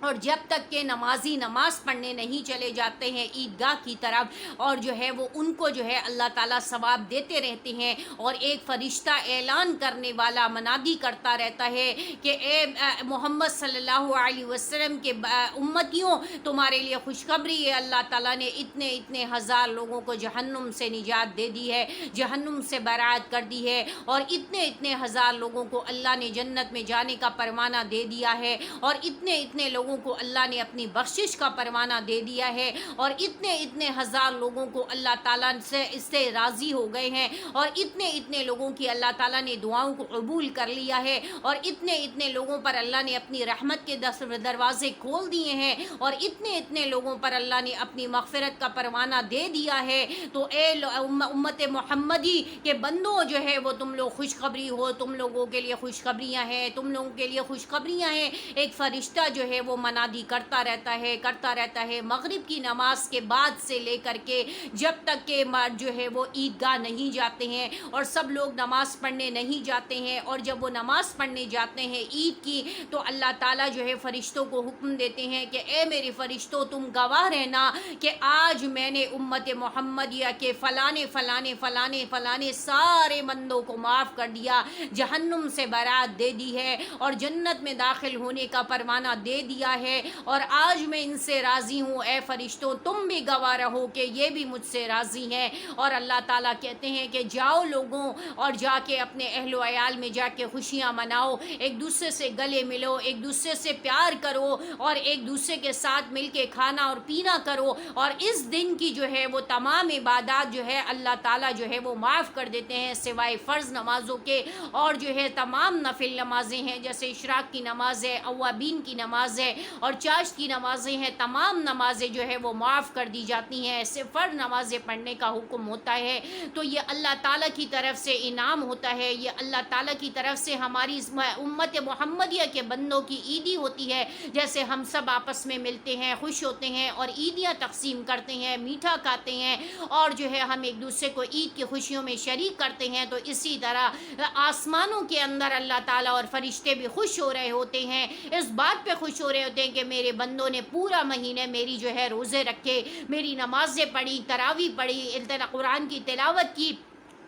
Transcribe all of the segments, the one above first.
اور جب تک کہ نمازی نماز پڑھنے نہیں چلے جاتے ہیں عیدگاہ کی طرف، اور جو ہے وہ ان کو جو ہے اللہ تعالیٰ ثواب دیتے رہتے ہیں، اور ایک فرشتہ اعلان کرنے والا منادی کرتا رہتا ہے کہ اے محمد صلی اللہ علیہ وسلم کے امتیوں، تمہارے لیے خوشخبری ہے، اللہ تعالیٰ نے اتنے اتنے ہزار لوگوں کو جہنم سے نجات دے دی ہے، جہنم سے برات کر دی ہے، اور اتنے اتنے ہزار لوگوں کو اللہ نے جنت میں جانے کا پروانہ دے دیا ہے، اور اتنے اتنے لوگوں کو اللہ نے اپنی بخشش کا پروانہ دے دیا ہے، اور اتنے اتنے ہزار لوگوں کو اللہ تعالیٰ سے اس سے راضی ہو گئے ہیں، اور اتنے اتنے لوگوں کی اللہ تعالیٰ نے دعاؤں کو قبول کر لیا ہے، اور اتنے اتنے لوگوں پر اللہ نے اپنی رحمت کے دروازے کھول دیے ہیں، اور اتنے اتنے لوگوں پر اللہ نے اپنی مغفرت کا پروانہ دے دیا ہے۔ تو اے امت محمدی کے بندوں جو ہے وہ تم لوگ خوشخبری ہو، تم لوگوں کے لیے خوشخبریاں ہیں، تم لوگوں کے لیے خوشخبریاں ہیں۔ ایک فرشتہ جو ہے وہ منادی کرتا رہتا ہے مغرب کی نماز کے بعد سے لے کر کے جب تک کہ جو ہے وہ عیدگاہ نہیں جاتے ہیں، اور سب لوگ نماز پڑھنے نہیں جاتے ہیں، اور جب وہ نماز پڑھنے جاتے ہیں عید کی، تو اللہ تعالیٰ جو ہے فرشتوں کو حکم دیتے ہیں کہ اے میرے فرشتوں، تم گواہ رہنا کہ آج میں نے امت محمدیہ کے فلانے فلانے فلانے فلانے سارے بندوں کو معاف کر دیا، جہنم سے برات دے دی ہے، اور جنت میں داخل ہونے کا پروانہ دے دیا ہے، اور آج میں ان سے راضی ہوں۔ اے فرشتوں، تم بھی گواہ رہو کہ یہ بھی مجھ سے راضی ہیں۔ اور اللہ تعالیٰ کہتے ہیں کہ جاؤ لوگوں، اور جا کے اپنے اہل و عیال میں جا کے خوشیاں مناؤ، ایک دوسرے سے گلے ملو، ایک دوسرے سے پیار کرو، اور ایک دوسرے کے ساتھ مل کے کھانا اور پینا کرو، اور اس دن کی جو ہے وہ تمام عبادات جو ہے اللہ تعالیٰ جو ہے وہ معاف کر دیتے ہیں، سوائے فرض نمازوں کے، اور جو ہے تمام نفل نمازیں ہیں جیسے اشراق کی نماز ہے، اوابین کی نماز ہے، اور چاشت کی نمازیں ہیں، تمام نمازیں جو ہے وہ معاف کر دی جاتی ہیں، صرف فرض نمازیں پڑھنے کا حکم ہوتا ہے۔ تو یہ اللہ تعالیٰ کی طرف سے انعام ہوتا ہے، یہ اللہ تعالیٰ کی طرف سے ہماری امت محمدیہ کے بندوں کی عیدی ہوتی ہے، جیسے ہم سب آپس میں ملتے ہیں، خوش ہوتے ہیں، اور عیدیاں تقسیم کرتے ہیں، میٹھا کھاتے ہیں، اور جو ہے ہم ایک دوسرے کو عید کی خوشیوں میں شریک کرتے ہیں۔ تو اسی طرح آسمانوں کے اندر اللہ تعالیٰ اور فرشتے بھی خوش ہو رہے ہوتے ہیں، اس بات پہ خوش ہو رہے ہوتے ہیں کہ میرے بندوں نے پورا مہینے میری جو ہے روزے رکھے، میری نمازیں پڑھی، تراویح پڑھی، قرآن کی تلاوت کی،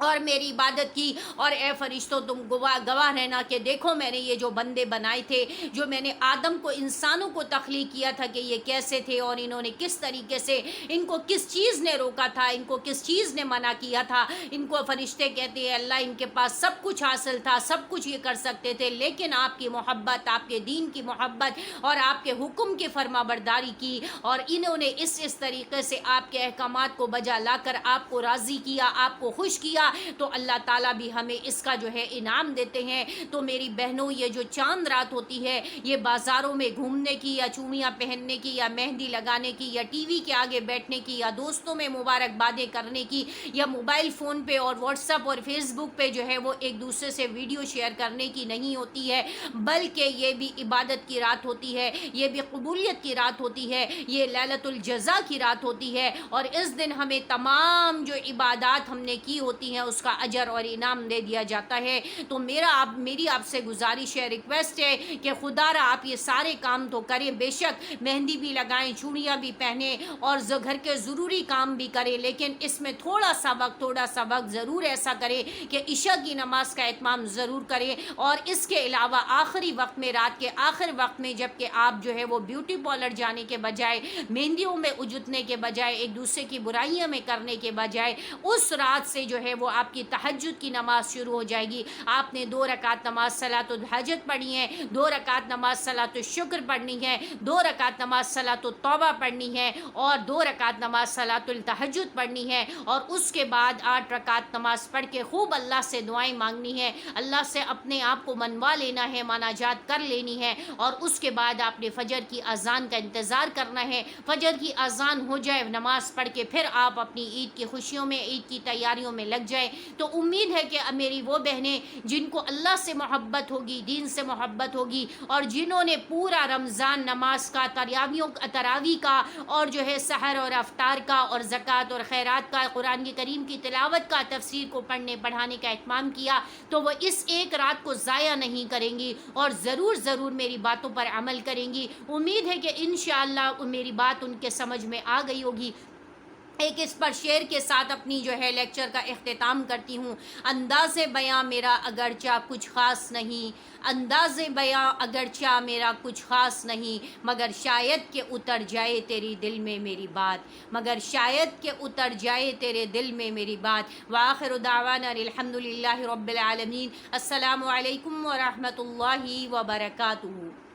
اور میری عبادت کی۔ اور اے فرشتوں، تم گواہ رہنا کہ دیکھو میں نے یہ جو بندے بنائے تھے، جو میں نے آدم کو، انسانوں کو تخلیق کیا تھا کہ یہ کیسے تھے، اور انہوں نے کس طریقے سے، ان کو کس چیز نے روکا تھا، ان کو کس چیز نے منع کیا تھا۔ ان کو فرشتے کہتے ہیں اللہ ان کے پاس سب کچھ حاصل تھا، سب کچھ یہ کر سکتے تھے، لیکن آپ کی محبت، آپ کے دین کی محبت، اور آپ کے حکم کی فرما برداری کی، اور انہوں نے اس طریقے سے آپ کے احکامات کو بجا لا کر آپ کو راضی کیا، آپ کو خوش کیا، تو اللہ تعالیٰ بھی ہمیں اس کا جو ہے انعام دیتے ہیں۔ تو میری بہنوں، یہ جو چاند رات ہوتی ہے، یہ بازاروں میں گھومنے کی، یا چوڑیاں پہننے کی، یا مہندی لگانے کی، یا ٹی وی کے آگے بیٹھنے کی، یا دوستوں میں مبارکبادیں کرنے کی، یا موبائل فون پہ اور واٹس ایپ اور فیس بک پہ جو ہے وہ ایک دوسرے سے ویڈیو شیئر کرنے کی نہیں ہوتی ہے، بلکہ یہ بھی عبادت کی رات ہوتی ہے، یہ بھی قبولیت کی رات ہوتی ہے، یہ لیلۃ الجزا کی رات ہوتی ہے، اور اس دن ہمیں تمام جو عبادات ہم نے کی ہوتی ہیں اس کا اجر اور انعام دے دیا جاتا ہے۔ تو میری آپ سے گزارش ہے، ریکویسٹ ہے کہ خدا را آپ یہ سارے کام تو کریں، بے شک مہندی بھی لگائیں، چوڑیاں بھی پہنیں، اور گھر کے ضروری کام بھی کریں، لیکن اس میں تھوڑا سا وقت ضرور ایسا کریں کہ عشاء کی نماز کا اتمام ضرور کریں، اور اس کے علاوہ آخری وقت میں، رات کے آخر وقت میں، جب کہ آپ جو ہے وہ بیوٹی پارلر جانے کے بجائے، مہندیوں میں اجتنے کے بجائے، ایک دوسرے کی برائیاں میں کرنے کے بجائے، اس رات سے جو ہے وہ آپ کی تہجد کی نماز شروع ہو جائے گی۔ آپ نے 2 رکعت نماز صلاۃ الحاجت پڑھنی ہے، 2 رکعت نماز صلاۃ الشکر پڑھنی ہے، 2 رکعت نماز صلاۃ التوبہ پڑھنی ہے، اور 2 رکعت نماز صلاۃ التہجد پڑھنی ہے، اور اس کے بعد 8 رکعت نماز پڑھ کے خوب اللہ سے دعائیں مانگنی ہے، اللہ سے اپنے آپ کو منوا لینا ہے، مناجات کر لینی ہے، اور اس کے بعد آپ نے فجر کی اذان کا انتظار کرنا ہے۔ فجر کی اذان ہو جائے، نماز پڑھ کے پھر آپ اپنی عید کی خوشیوں میں، عید کی تیاریوں میں لگ جائیں۔ جائیں. تو امید ہے کہ میری وہ بہنیں جن کو اللہ سے محبت ہوگی، دین سے محبت ہوگی، اور جنہوں نے پورا رمضان نماز کا، تراویح کا، اور جو ہے سحر اور افطار کا، اور زکوٰۃ اور خیرات کا، قرآن کریم کی تلاوت کا، تفسیر کو پڑھنے پڑھانے کا اہتمام کیا، تو وہ اس ایک رات کو ضائع نہیں کریں گی اور ضرور ضرور میری باتوں پر عمل کریں گی. امید ہے کہ انشاءاللہ میری بات ان کے سمجھ میں آ گئی ہوگی. ایک اس پر شعر کے ساتھ اپنی جو ہے لیکچر کا اختتام کرتی ہوں. انداز بیاں میرا اگرچہ کچھ خاص نہیں، انداز بیاں اگرچہ میرا کچھ خاص نہیں، مگر شاید کہ اتر جائے تیری دل میں میری بات، مگر شاید کہ اتر جائے تیرے دل میں میری بات. وآخر دعوانا الحمدللہ رب العالمین. السلام علیکم ورحمۃ اللہ وبرکاتہ.